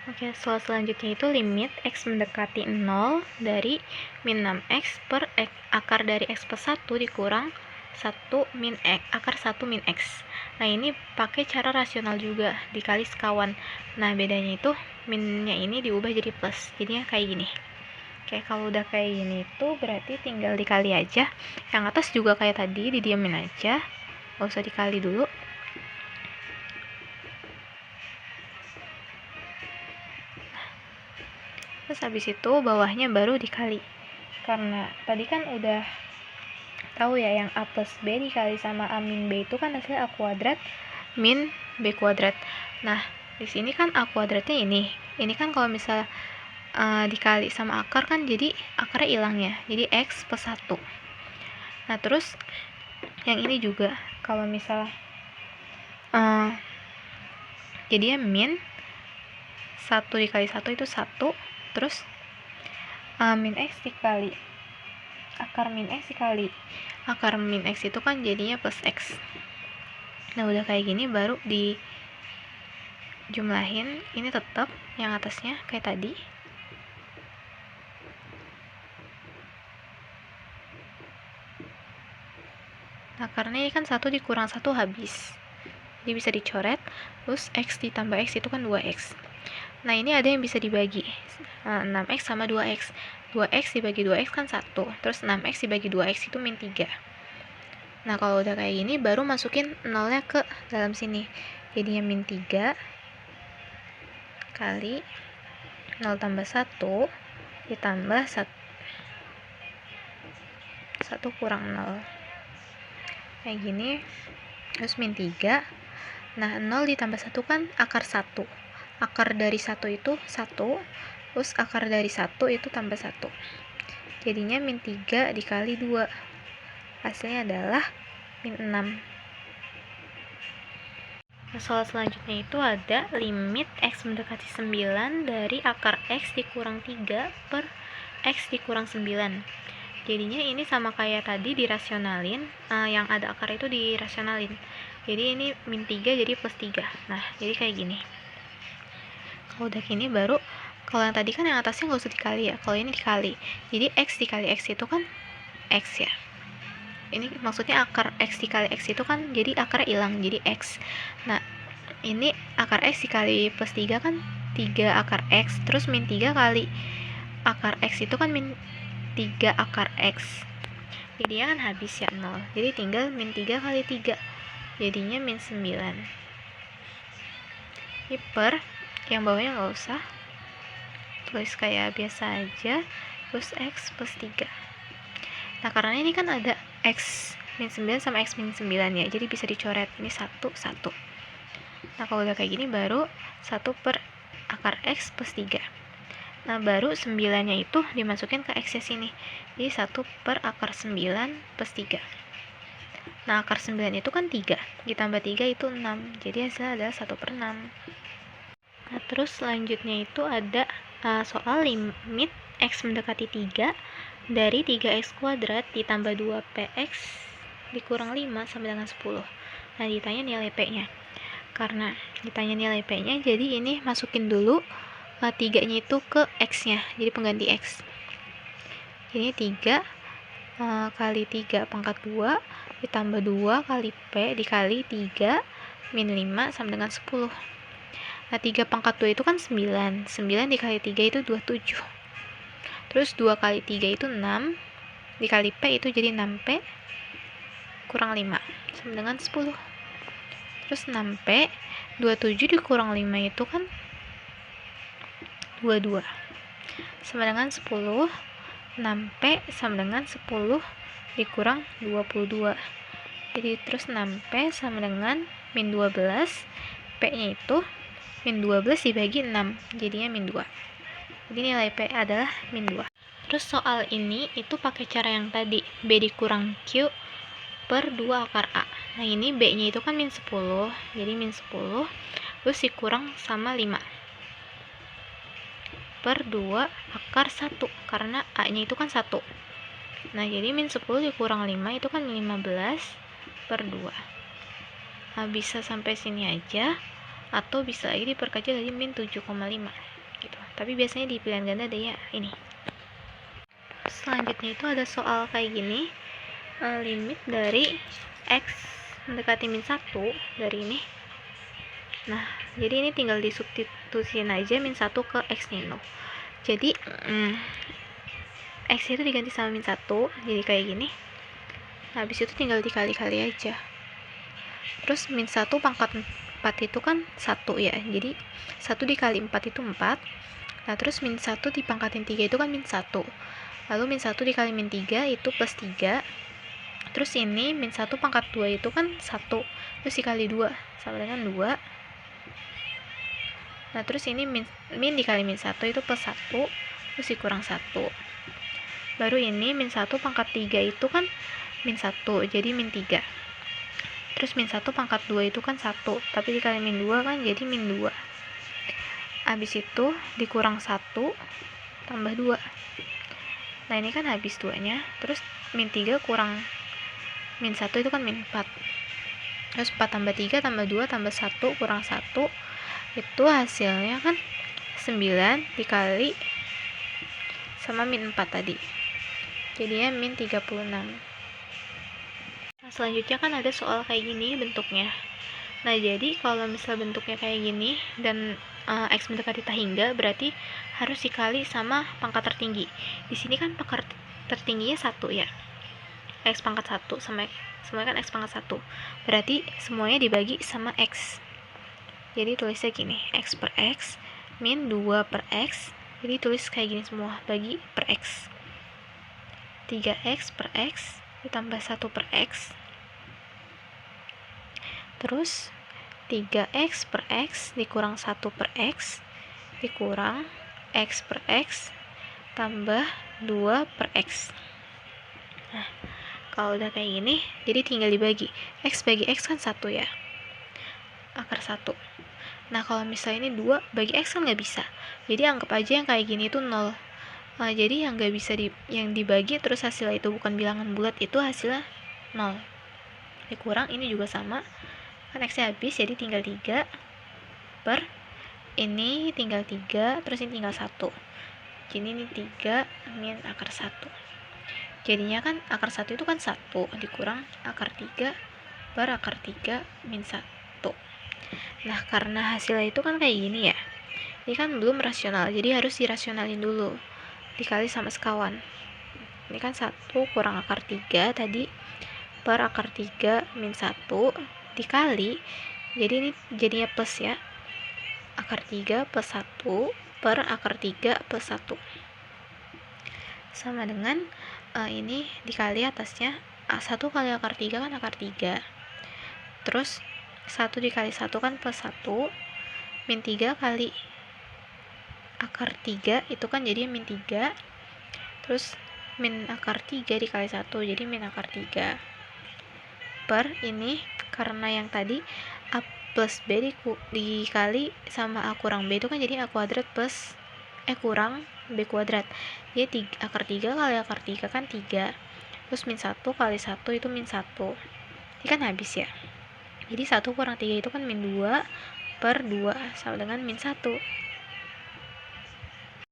Oke, soal selanjutnya itu limit X mendekati 0 dari min 6X per akar dari X plus 1 dikurang 1 min X, akar 1 min X. Nah, ini pakai cara rasional juga, dikali sekawan. Nah, bedanya itu minnya ini diubah jadi plus, jadinya kayak gini. Oke, kalau udah kayak gini itu berarti tinggal dikali aja. Yang atas juga kayak tadi, didiamin aja, nggak usah dikali dulu. Terus habis itu bawahnya baru dikali, karena tadi kan udah tahu ya yang A plus B dikali sama A min B itu kan hasilnya A kuadrat min B kuadrat. Nah, di sini kan A kuadratnya ini kan kalau misal dikali sama akar kan jadi akarnya hilang ya, jadi X plus 1. Nah, terus yang ini juga kalau misal jadinya min 1 dikali 1 itu 1, terus min X dikali akar min X dikali akar min X itu kan jadinya plus X. Nah, udah kayak gini baru dijumlahin, ini tetap yang atasnya kayak tadi. Nah, karena ini kan 1 dikurang 1 habis, jadi bisa dicoret, terus X ditambah X itu kan 2X. Nah, ini ada yang bisa dibagi, 6X sama 2X. 2X dibagi 2X kan 1, terus 6X dibagi 2X itu min 3. Nah, kalau udah kayak gini baru masukin nolnya ke dalam sini, jadinya min 3 kali 0 tambah 1 ditambah 1 kurang 0 kayak gini, terus min 3. Nah, 0 ditambah 1 kan akar 1, akar dari 1 itu 1, terus akar dari 1 itu tambah 1, jadinya min 3 dikali 2, hasilnya adalah min 6. Nah, soal selanjutnya itu ada limit X mendekati 9 dari akar X dikurang 3 per X dikurang 9. Jadinya ini sama kayak tadi dirasionalin, yang ada akar itu dirasionalin. Jadi ini min 3 jadi plus 3. Nah, jadi kayak gini. Kalau udah gini baru, kalau yang tadi kan yang atasnya nggak usah dikali ya, kalau ini dikali. Jadi X dikali X itu kan X ya. Ini maksudnya akar X dikali X itu kan jadi akarnya hilang, jadi X. Nah, ini akar X dikali plus 3 kan 3 akar X, terus min 3 kali akar X itu kan min 3 akar X, jadinya kan habis ya 0, jadi tinggal min 3 kali 3, jadinya min 9. Ini per, yang bawahnya nggak usah, tulis kayak biasa aja, terus X plus 3. Nah, karena ini kan ada X min 9 sama X min 9 ya, jadi bisa dicoret, ini 1, 1. Nah, kalau udah kayak gini baru 1 per akar X plus 3. Nah, baru 9-nya itu dimasukin ke X-nya sini. Jadi 1 per akar 9 plus 3. Nah, akar 9 itu kan 3. Ditambah 3 itu 6. Jadi hasilnya adalah 1 per 6. Nah, terus selanjutnya itu ada soal limit X mendekati 3 dari 3X kuadrat ditambah 2PX dikurang 5 sama dengan 10. Nah, ditanya nilai P-nya. Karena ditanya nilai P-nya, jadi ini masukin dulu 3-nya itu ke X-nya, jadi pengganti X. Jadi 3 kali 3 pangkat 2 ditambah 2 kali P dikali 3 min 5 sama dengan 10. Nah, 3 pangkat 2 itu kan 9. 9 dikali 3 itu 27. Terus 2 kali 3 itu 6. Dikali P itu jadi 6P kurang 5 sama dengan 10. Terus 6P 27 dikurang 5 itu kan 22 sama dengan 10. 6P sama dengan 10 dikurang 22. Jadi terus 6P sama dengan min 12. P-nya itu min 12 dibagi 6, jadinya min 2. Jadi nilai P adalah min 2. Terus soal ini itu pakai cara yang tadi, B dikurang Q per 2 akar A. Nah, ini B-nya itu kan min 10, jadi min 10, terus dikurang sama 5 per 2 akar 1, karena A-nya itu kan 1. Nah, jadi min 10 dikurang 5 itu kan 15 per 2. Nah, bisa sampai sini aja. atau bisa lagi diperkecil jadi min 7,5 gitu. Tapi biasanya di pilihan ganda ada ya ini. Selanjutnya itu ada soal kayak gini, limit dari x mendekati min 1 dari ini. Nah, jadi ini tinggal disubstitusiin aja min 1 ke x nino. Jadi x itu diganti sama min 1, jadi kayak gini. Nah, habis itu tinggal dikali-kali aja. Terus min 1 pangkat 4 itu kan 1 ya, jadi 1 dikali 4 itu 4. Nah, terus min 1 dipangkatin 3 itu kan min 1. Lalu min 1 dikali min 3 itu plus 3. Terus ini min 1 pangkat 2 itu kan 1, terus dikali 2 sama dengan 2. Nah, terus ini min dikali min 1 itu plus 1, terus dikurang 1. Baru ini min 1 pangkat 3 itu kan min 1, jadi min 3. Terus min 1 pangkat 2 itu kan 1, tapi dikali min 2 kan jadi min 2. Habis itu dikurang 1 tambah 2. Nah, ini kan habis 2-nya. Terus min 3 kurang min 1 itu kan min 4. Terus 4 tambah 3 tambah 2 tambah 1 kurang 1. Itu hasilnya kan 9 dikali sama min 4 tadi. Jadinya min 36. Nah, selanjutnya kan ada soal kayak gini bentuknya. Nah, jadi kalau misal bentuknya kayak gini dan x mendekati tak hingga, berarti harus dikali sama pangkat tertinggi. Di sini kan pangkat tertingginya 1 ya. X pangkat 1 sama semuanya kan x pangkat 1. Berarti semuanya dibagi sama x. Jadi tulisnya gini, x per x min 2 per x. Jadi tulis kayak gini semua, bagi per x. 3x per x ditambah 1 per x. Terus 3x per x dikurang 1 per x dikurang x per x tambah 2 per x. Nah, kalau udah kayak gini, jadi tinggal dibagi. X bagi x kan 1 ya, akar 1. Nah, kalau misalnya ini 2 bagi x kan nggak bisa, jadi anggap aja yang kayak gini itu 0. Nah, jadi yang nggak bisa yang dibagi terus hasilnya itu bukan bilangan bulat, itu hasilnya 0. Dikurang ini juga sama, kan x-nya habis, jadi tinggal 3 per ini tinggal 3, terus ini tinggal 1. Jadi ini 3 min akar 1. Jadinya kan akar 1 itu kan 1 dikurang akar 3 per akar 3 min 1. Nah, karena hasilnya itu kan kayak gini ya, ini kan belum rasional, jadi harus dirasionalin dulu, dikali sama sekawan. Ini kan 1 kurang akar 3 tadi per akar 3 min 1 dikali, jadi ini jadinya plus ya, akar 3 plus 1 per akar 3 plus 1 sama dengan ini dikali atasnya 1 kali akar 3 kan akar 3, terus 1 dikali 1 kan plus 1, min 3 kali akar 3 itu kan jadi min 3, terus min akar 3 dikali 1 jadi min akar 3 per ini, karena yang tadi a plus b dikali sama a kurang b itu kan jadi a kuadrat plus kurang b kuadrat, jadi akar 3 kali akar 3 kan 3, terus min 1 kali 1 itu min 1. Ini kan habis ya, jadi 1 kurang 3 itu kan min 2 per 2 sama dengan min 1.